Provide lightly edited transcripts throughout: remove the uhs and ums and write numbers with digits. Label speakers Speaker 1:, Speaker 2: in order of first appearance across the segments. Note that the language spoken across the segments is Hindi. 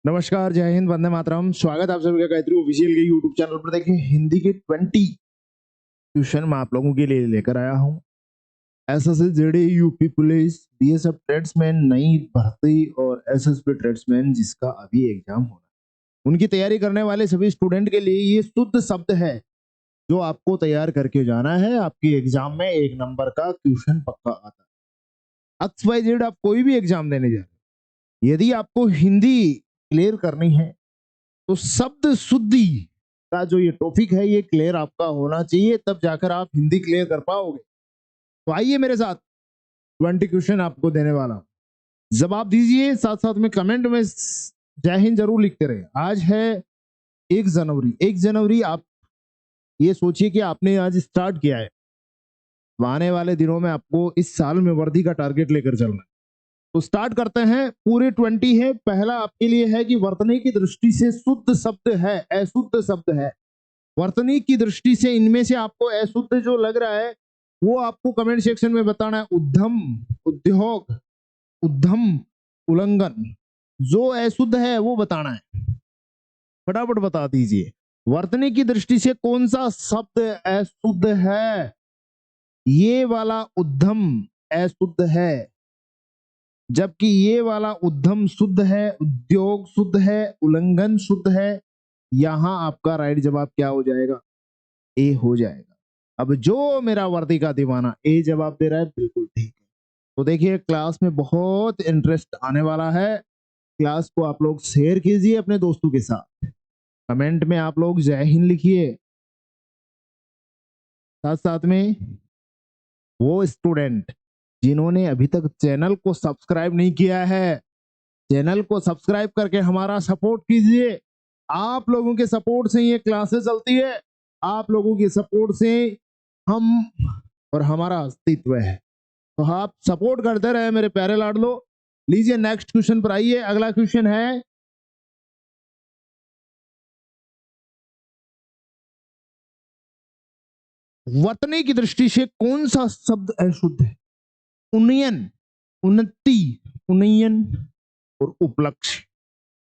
Speaker 1: नमस्कार, जय हिंद, वंदे मातरम। स्वागत है आप सभी का गायत्री ऑफिशियल के यूट्यूब चैनल पर। देखिए, हिंदी के 20 क्वेश्चन मैं आप लोगों के लिए लेकर आया हूँ। SSC, JD, UP police, BSF tradesman, नई भर्ती और एसएसबी ट्रेड्समैन जिसका अभी एग्जाम होना है, उनकी तैयारी करने वाले सभी स्टूडेंट के लिए ये शुद्ध शब्द है जो आपको तैयार करके जाना है। आपकी एग्जाम में 1 नंबर का क्वेश्चन पक्का आता है। एक्स वाई जेड आप कोई भी एग्जाम देने जा रहे हैं, यदि आपको हिंदी क्लियर करनी है तो शब्द शुद्धि का जो ये टॉपिक है ये क्लियर आपका होना चाहिए, तब जाकर आप हिंदी क्लियर कर पाओगे। तो आइए मेरे साथ 20 क्वेश्चन आपको देने वाला हूं, जवाब दीजिए, साथ साथ में कमेंट में जय हिंद जरूर लिखते रहे। आज है 1 जनवरी। 1 जनवरी, आप ये सोचिए कि आपने आज स्टार्ट किया है, तो आने वाले दिनों में आपको इस साल में वर्दी का टारगेट लेकर चलना है। तो स्टार्ट करते हैं। पूरे 20 है। पहला आपके लिए है कि वर्तनी की दृष्टि से शुद्ध शब्द है, अशुद्ध शब्द है। वर्तनी की दृष्टि से इनमें से आपको अशुद्ध जो लग रहा है वो आपको कमेंट सेक्शन में बताना है। उद्यम, उद्योग, उद्यम, उल्लंघन, जो अशुद्ध है वो बताना है। फटाफट बता दीजिए, वर्तनी की दृष्टि से कौन सा शब्द अशुद्ध है? ये वाला उद्यम अशुद्ध है, जबकि ये वाला उद्यम शुद्ध है, उद्योग शुद्ध है, उल्लंघन शुद्ध है। यहां आपका राइट जवाब क्या हो जाएगा? ए हो जाएगा। अब जो मेरा वर्दी का दीवाना ए जवाब दे रहा है, बिल्कुल ठीक है। तो देखिए, क्लास में बहुत इंटरेस्ट आने वाला है। क्लास को आप लोग शेयर कीजिए अपने दोस्तों के साथ। कमेंट में आप लोग जय हिंद लिखिए। साथ साथ में वो स्टूडेंट जिन्होंने अभी तक चैनल को सब्सक्राइब नहीं किया है, चैनल को सब्सक्राइब करके हमारा सपोर्ट कीजिए। आप लोगों के सपोर्ट से ये क्लासेस चलती है, आप लोगों के सपोर्ट से हम और हमारा अस्तित्व है। तो आप सपोर्ट करते रहे मेरे प्यारे लाडलो। लीजिए नेक्स्ट क्वेश्चन पर आइए। अगला क्वेश्चन है, वर्तनी की दृष्टि से कौन सा शब्द अशुद्ध है? उन्नयन, उन्नति, उन्नयन और उपलक्ष्य,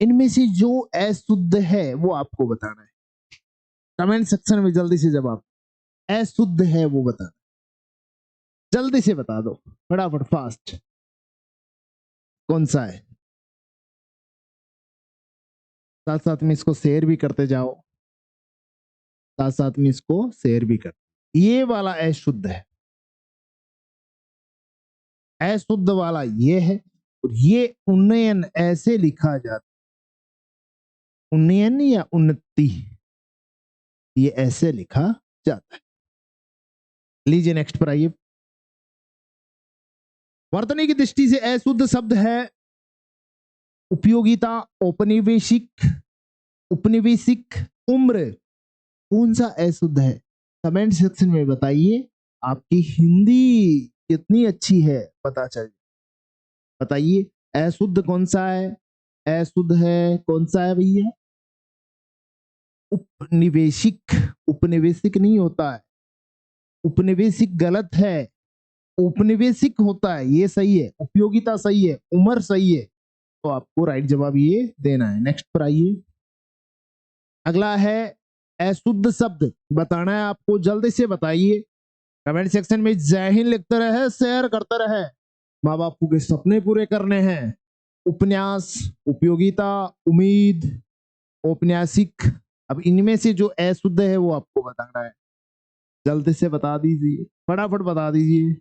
Speaker 1: इनमें से जो अशुद्ध है वो आपको बताना है। कमेंट सेक्शन में जल्दी से जवाब, अशुद्ध है वो बताना, जल्दी से बता दो, फटाफट फास्ट। कौन सा है? साथ साथ में इसको शेयर भी करते जाओ, साथ साथ में इसको शेयर भी कर। ये वाला अशुद्ध है, अशुद्ध वाला ये है। और ये उन्नयन ऐसे लिखा जाता, उन्नयन या उन्नति, ये ऐसे लिखा जाता है। लीजिए नेक्स्ट पर आइए। वर्तनी की दृष्टि से अशुद्ध शब्द है उपयोगिता, औपनिवेशिक, उपनिवेशिक, उम्र। कौन सा अशुद्ध है? कमेंट सेक्शन में बताइए। आपकी हिंदी कितनी अच्छी है पता चल। बताइए अशुद्ध कौन सा है? अशुद्ध है कौन सा है भैया? उपनिवेशिक। उपनिवेशिक नहीं होता है, उपनिवेशिक गलत है, उपनिवेशिक होता है, ये सही है। उपयोगिता सही है, उम्र सही है। तो आपको राइट जवाब ये देना है। नेक्स्ट पर आइए। अगला है अशुद्ध शब्द बताना है आपको, जल्दी से बताइए। कमेंट सेक्शन में जय हिंद लिखते रहे, शेयर करते रहे। माँ बापू के सपने पूरे करने हैं। उपन्यास, उपयोगिता, उम्मीद, औपन्यासिक। अब इनमें से जो अशुद्ध है वो आपको बताना है। जल्दी से बता दीजिए, फटाफट बता दीजिए।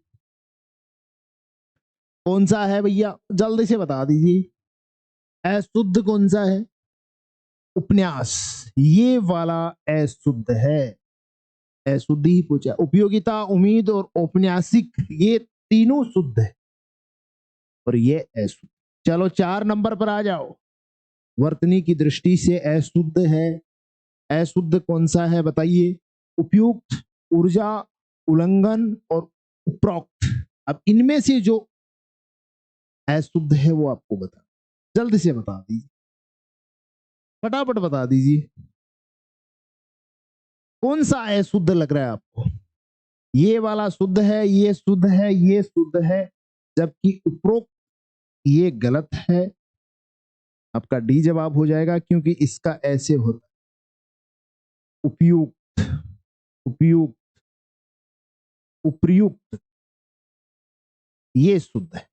Speaker 1: कौन सा है भैया? जल्दी से बता दीजिए, अशुद्ध कौन सा है? उपन्यास, ये वाला अशुद्ध है। अशुद्ध ही पूछा। उपयोगिता, उम्मीद और औपन्यासिक, ये तीनों शुद्ध है और ये अशुद्ध। चलो 4 नंबर पर आ जाओ। वर्तनी की दृष्टि से अशुद्ध है, अशुद्ध कौन सा है बताइए? उपयुक्त, ऊर्जा, उल्लंघन और उपरोक्त। अब इनमें से जो अशुद्ध है वो आपको बता, जल्दी से बता दीजिए, फटाफट बता दीजिए। कौन सा अशुद्ध लग रहा है आपको? ये वाला शुद्ध है, ये शुद्ध है, ये शुद्ध है, जबकि उपरोक्त ये गलत है। आपका डी जवाब हो जाएगा, क्योंकि इसका ऐसे होता है उपयुक्त, उपयुक्त, उपर्युक्त, ये शुद्ध है।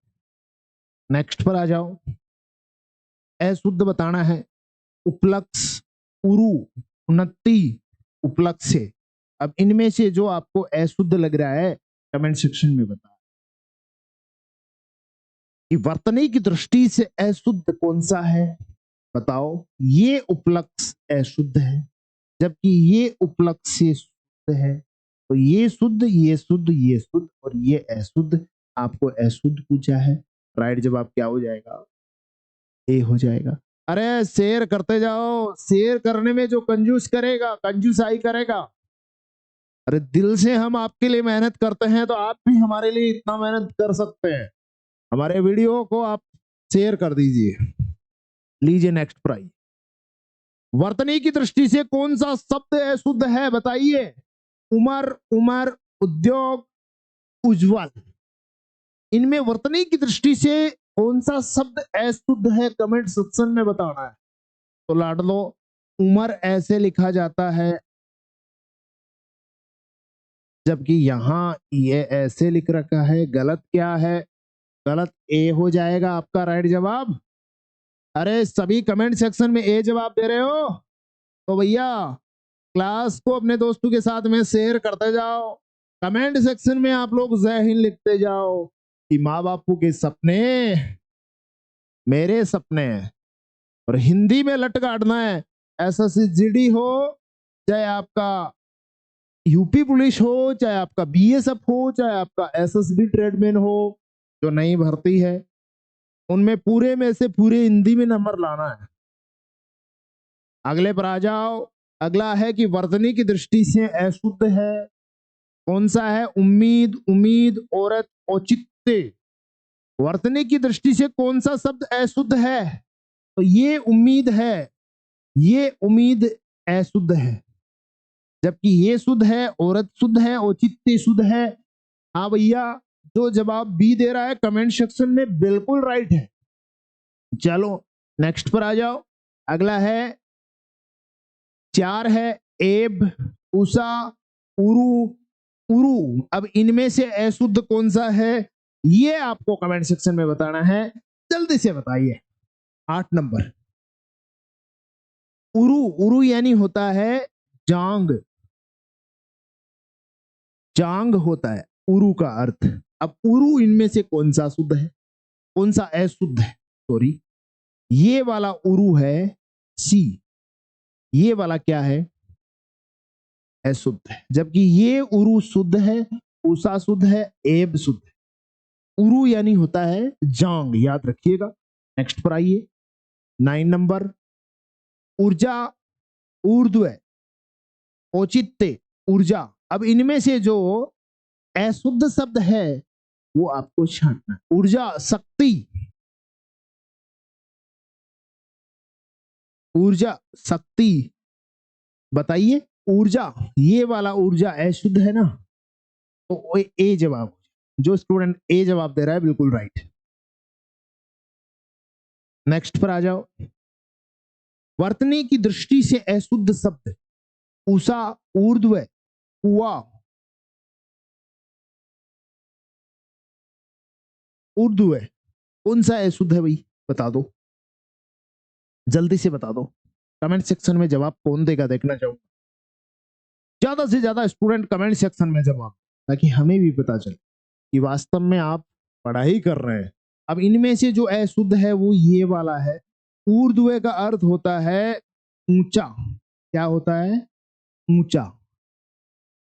Speaker 1: नेक्स्ट पर आ जाओ। अशुद्ध बताना है, उपलक्ष, उरु, उन्नति, उपलक्ष्य से। अब इनमें से जो आपको अशुद्ध लग रहा है कमेंट सेक्शन में बताओ कि वर्तनी की दृष्टि से अशुद्ध कौन सा है। बताओ। ये उपलक्ष्य अशुद्ध है, जबकि ये उपलक्ष्य शुद्ध है। तो ये शुद्ध, ये शुद्ध, ये शुद्ध और ये अशुद्ध। आपको अशुद्ध पूछा है, राइट जवाब क्या हो जाएगा? ए हो जाएगा। अरे शेयर करते जाओ, शेयर करने में जो कंजूस करेगा, कंजूसाई करेगा। अरे दिल से हम आपके लिए मेहनत करते हैं, तो आप भी हमारे लिए इतना मेहनत कर सकते हैं। हमारे वीडियो को आप शेयर कर दीजिए। लीजिए नेक्स्ट प्राइज। वर्तनी की दृष्टि से कौन सा शब्द अशुद्ध है बताइए। उमर, उमर, उद्योग, उज्जवल। इनमें वर्तनी की दृष्टि से कौन सा शब्द अशुद्ध है कमेंट सेक्शन में बताना है। तो लाडलो, उमर ऐसे लिखा जाता है, जबकि यहां ये ऐसे लिख रखा है। गलत क्या है? गलत ए हो जाएगा आपका राइट जवाब। अरे सभी कमेंट सेक्शन में ए जवाब दे रहे हो, तो भैया क्लास को अपने दोस्तों के साथ में शेयर करते जाओ। कमेंट सेक्शन में आप लोग जय हिंद लिखते जाओ कि माँ बापू के सपने मेरे सपने हैं। और हिंदी में लट काटना है। एसएससी हो, चाहे आपका यूपी पुलिस हो, चाहे आपका बीएसएफ हो, चाहे आपका एसएसबी ट्रेडमैन हो, जो नई भर्ती है, उनमें पूरे में से पूरे हिंदी में नंबर लाना है। अगले पर आ जाओ। अगला है कि वर्तनी की दृष्टि से अशुद्ध है कौन सा है। उम्मीद, उम्मीद, औरत, औचित्य। वर्तनी की दृष्टि से कौन सा शब्द अशुद्ध है? तो ये उम्मीद है, ये उम्मीद अशुद्ध है, जबकि ये शुद्ध है, औरत शुद्ध है, औचित्य शुद्ध है। हाँ भैया, जो जवाब बी दे रहा है कमेंट सेक्शन में बिल्कुल राइट है। चलो नेक्स्ट पर आ जाओ। अगला है, चार है, एब, उषा, उरु, उरु। अब इनमें से अशुद्ध कौन सा है, ये आपको कमेंट सेक्शन में बताना है। जल्दी से बताइए। 8 नंबर। उरु, उरु यानी होता है जांग, जांग होता है उरु का अर्थ। अब उरु इनमें से कौन सा शुद्ध है, कौन सा अशुद्ध है? सॉरी, ये वाला उरु है सी, ये वाला क्या है? अशुद्ध है, जबकि ये उरु शुद्ध है, उषा शुद्ध है, एब शुद्ध है। उरु यानी होता है जांग, याद रखिएगा। नेक्स्ट पर आइए। 9 नंबर। ऊर्जा, ऊर्ध्व, औचित्य, ऊर्जा। अब इनमें से जो अशुद्ध शब्द है वो आपको छांटना है। ऊर्जा, शक्ति, ऊर्जा, शक्ति। बताइए। ऊर्जा, ये वाला ऊर्जा अशुद्ध है ना, तो ए जवाब। जो स्टूडेंट ए जवाब दे रहा है बिल्कुल राइट। नेक्स्ट पर आ जाओ। वर्तनी की दृष्टि से अशुद्ध शब्द, उषा, ऊर्ध्व, कुआ, ऊर्ध्व। कौन सा अशुद्ध है भाई? बता दो, जल्दी से बता दो। कमेंट सेक्शन में जवाब कौन देगा देखना चाहूंगा। ज्यादा से ज्यादा स्टूडेंट कमेंट सेक्शन में जवाब, ताकि हमें भी पता चले कि वास्तव में आप पढ़ाई कर रहे हैं। अब इनमें से जो अशुद्ध है वो ये वाला है। ऊर्ध्व का अर्थ होता है ऊंचा। क्या होता है? ऊंचा।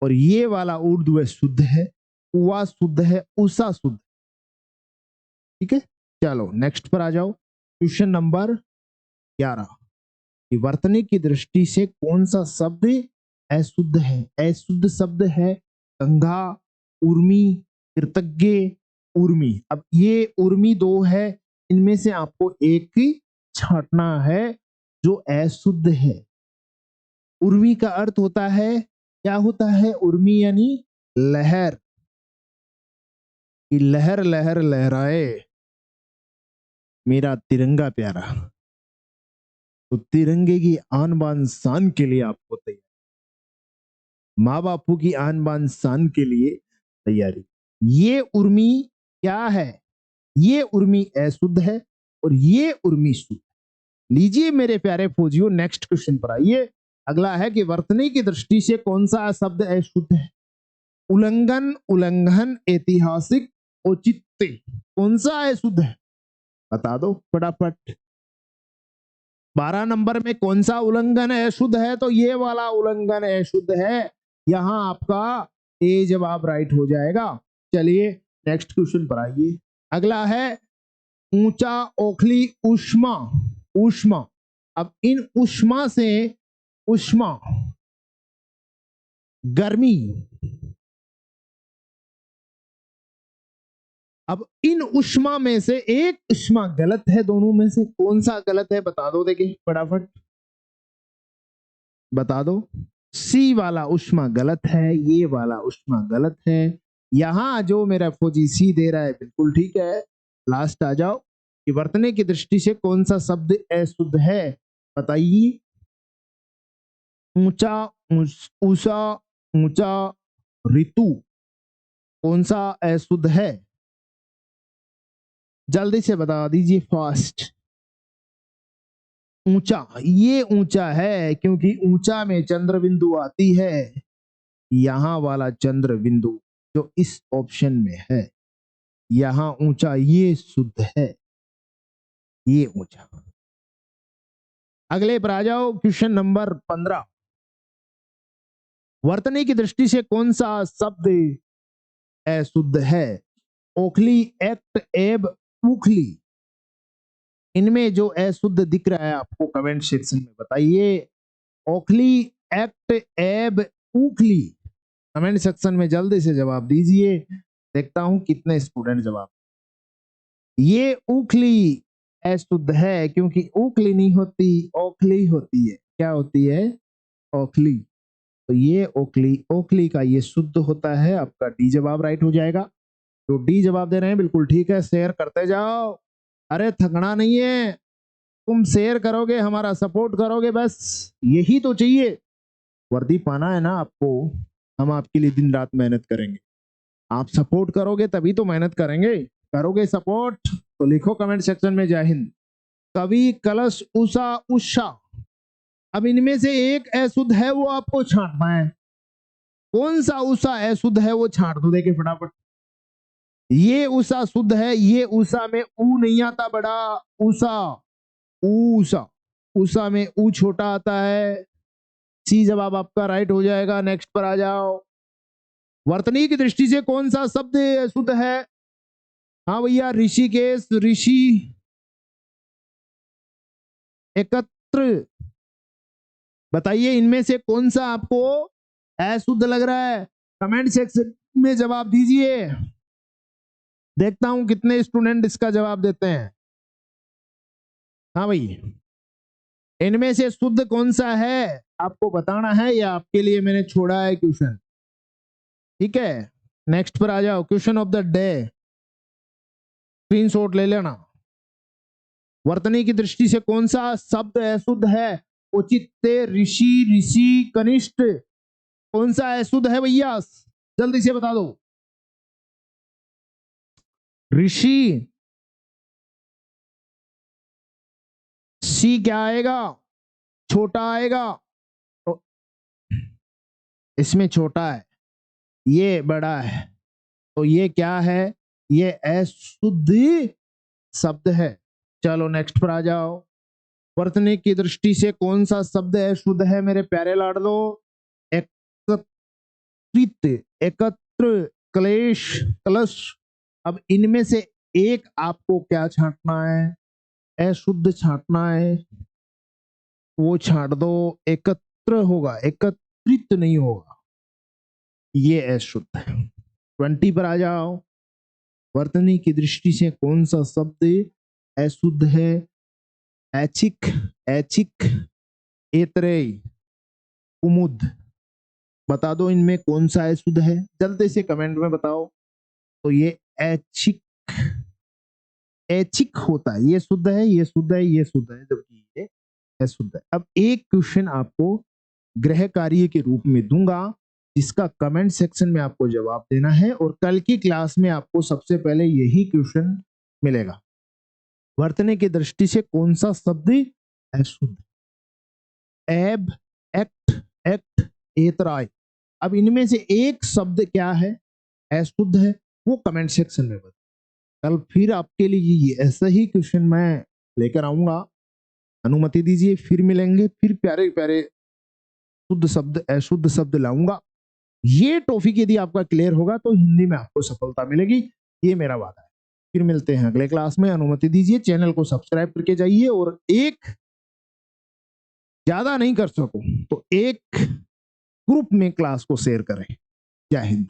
Speaker 1: और ये वाला ऊर्ध्व शुद्ध है, उवा शुद्ध है, उषा शुद्ध। ठीक है, चलो नेक्स्ट पर आ जाओ। Question number 11। कि वर्तनी की दृष्टि से कौन सा शब्द अशुद्ध है? अशुद्ध शब्द है गंगा, उर्मी, कृतज्ञ, उर्मी। अब ये उर्मी दो है, इनमें से आपको एक ही छांटना है जो अशुद्ध है। उर्मी का अर्थ होता है, क्या होता है उर्मी? यानी लहर, कि लहर लहर लहराए मेरा तिरंगा प्यारा। तो तिरंगे की आन बान शान के लिए आपको तैयार, माँ बापू की आन बान शान के लिए तैयारी। ये उर्मी क्या है? ये उर्मी अशुद्ध है और ये उर्मी शुद्ध। लीजिए मेरे प्यारे फौजियों, नेक्स्ट क्वेश्चन पर आइए। अगला है कि वर्तनी की दृष्टि से कौन सा शब्द अशुद्ध है? उल्लंघन, उल्लंघन, ऐतिहासिक, औचित्य, कौन सा अशुद्ध है? बता दो फटाफट। 12 नंबर में कौन सा उल्लंघन अशुद्ध है? तो ये वाला उल्लंघन अशुद्ध है। यहां आपका ए जवाब राइट हो जाएगा। चलिए नेक्स्ट क्वेश्चन पर आइए। अगला है ऊंचा, ओखली, ऊष्मा, ऊष्मा। अब इन ऊष्मा से, ऊष्मा गर्मी, अब इन ऊष्मा में से एक ऊष्मा गलत है, दोनों में से कौन सा गलत है? बता दो, देखिए फटाफट बता दो। सी वाला ऊष्मा गलत है, ये वाला ऊष्मा गलत है। यहां जो मेरा फौजी सी दे रहा है बिल्कुल ठीक है। लास्ट आ जाओ कि वर्तने की दृष्टि से कौन सा शब्द अशुद्ध है? बताइए। ऊंचा, ऊषा, ऊंचा, ऋतु, कौन सा अशुद्ध है? जल्दी से बता दीजिए, फास्ट। ऊंचा, ये ऊंचा है क्योंकि ऊंचा में चंद्र बिंदु आती है। यहां वाला चंद्र बिंदु जो इस ऑप्शन में है, यहां ऊंचा, ये शुद्ध है, ये ऊंचा। अगले पर आ जाओ, क्वेश्चन नंबर 15। वर्तनी की दृष्टि से कौन सा शब्द अशुद्ध है? ओखली, एक्ट, एब, उखली। इनमें जो अशुद्ध दिख रहा है आपको कमेंट सेक्शन में बताइए। ओखली, एक्ट, एब, उखली। कमेंट सेक्शन में जल्दी से जवाब दीजिए। देखता हूं कितने स्टूडेंट जवाब। ये उखली अशुद्ध है क्योंकि उखली नहीं होती, ओखली होती है। क्या होती है? ओखली। तो ये ओखली, ओखली का ये शुद्ध होता है। आपका डी जवाब राइट हो जाएगा। तो डी जवाब दे रहे हैं बिल्कुल ठीक है। शेयर करते जाओ, अरे थकना नहीं है। तुम शेयर करोगे, हमारा सपोर्ट करोगे, बस यही तो चाहिए। वर्दी पाना है ना आपको, हम आपके लिए दिन रात मेहनत करेंगे। आप सपोर्ट करोगे तभी तो मेहनत करेंगे। करोगे सपोर्ट तो लिखो कमेंट सेक्शन में जय हिंद। कवि, कलश, उषा, उषा। अब इनमें से एक अशुद्ध है, वो आपको छांटना है। कौन सा उषा अशुद्ध है वो छांट दो, देखिए फटाफट। ये उषा शुद्ध है, ये उषा में ऊ नहीं आता बड़ा। उषा, उषा, उषा में ऊ छोटा आता है। सी जवाब आपका राइट हो जाएगा। नेक्स्ट पर आ जाओ। वर्तनी की दृष्टि से कौन सा शब्द शुद्ध है? हाँ भैया, ऋषिकेश, ऋषि, एकत्र। बताइए इनमें से कौन सा आपको अशुद्ध लग रहा है? कमेंट सेक्शन में जवाब दीजिए। देखता हूं कितने स्टूडेंट इसका जवाब देते हैं। हाँ भाई, इनमें से शुद्ध कौन सा है आपको बताना है, या आपके लिए मैंने छोड़ा है क्वेश्चन? ठीक है, नेक्स्ट पर आ जाओ। Question of the day, screenshot ले लेना। वर्तनी की दृष्टि से कौन सा शब्द अशुद्ध है? औचित्य, ऋषि, ऋषि, कनिष्ठ, कौन सा अशुद्ध है भैया? जल्दी से बता दो। ऋषि, सी क्या आएगा? छोटा आएगा। तो इसमें छोटा है, ये बड़ा है, तो ये क्या है? ये अशुद्ध शब्द है। चलो नेक्स्ट पर आ जाओ। वर्तनी की दृष्टि से कौन सा शब्द अशुद्ध है मेरे प्यारे लाडलो? एकत्रित, एकत्र, क्लेश, कलश। अब इनमें से एक आपको क्या छांटना है? अशुद्ध छांटना है, वो छांट दो। एकत्र होगा, एकत्रित नहीं होगा, ये अशुद्ध है। 20 पर आ जाओ। वर्तनी की दृष्टि से कौन सा शब्द अशुद्ध है? ऐच्छिक, ऐच्छिक, एतरेय, कुमुद। बता दो इनमें कौन सा अशुद्ध है, जल्दी से कमेंट में बताओ। तो ये ऐच्छिक, ऐच्छिक होता है। ये शुद्ध है, ये शुद्ध है, ये शुद्ध है, जबकि ये अशुद्ध है। अब एक क्वेश्चन आपको गृह कार्य के रूप में दूंगा, जिसका कमेंट सेक्शन में आपको जवाब देना है, और कल की क्लास में आपको सबसे पहले यही क्वेश्चन मिलेगा। वर्तने की दृष्टि से कौन सा शब्द अशुद्ध? एब, एक्ट, एक्ट, एतराय। अब इनमें से एक शब्द क्या है अशुद्ध है, वो कमेंट सेक्शन में बताओ। कल फिर आपके लिए ये ऐसा ही क्वेश्चन मैं लेकर आऊंगा। अनुमति दीजिए, फिर मिलेंगे, फिर प्यारे प्यारे शुद्ध शब्द अशुद्ध शब्द लाऊंगा। ये टॉपिक यदि आपका क्लियर होगा तो हिंदी में आपको सफलता मिलेगी, ये मेरा वादा है। फिर मिलते हैं अगले क्लास में। अनुमति दीजिए, चैनल को सब्सक्राइब करके जाइए, और एक ज्यादा नहीं कर सकूं तो एक ग्रुप में क्लास को शेयर करें। जय हिंद।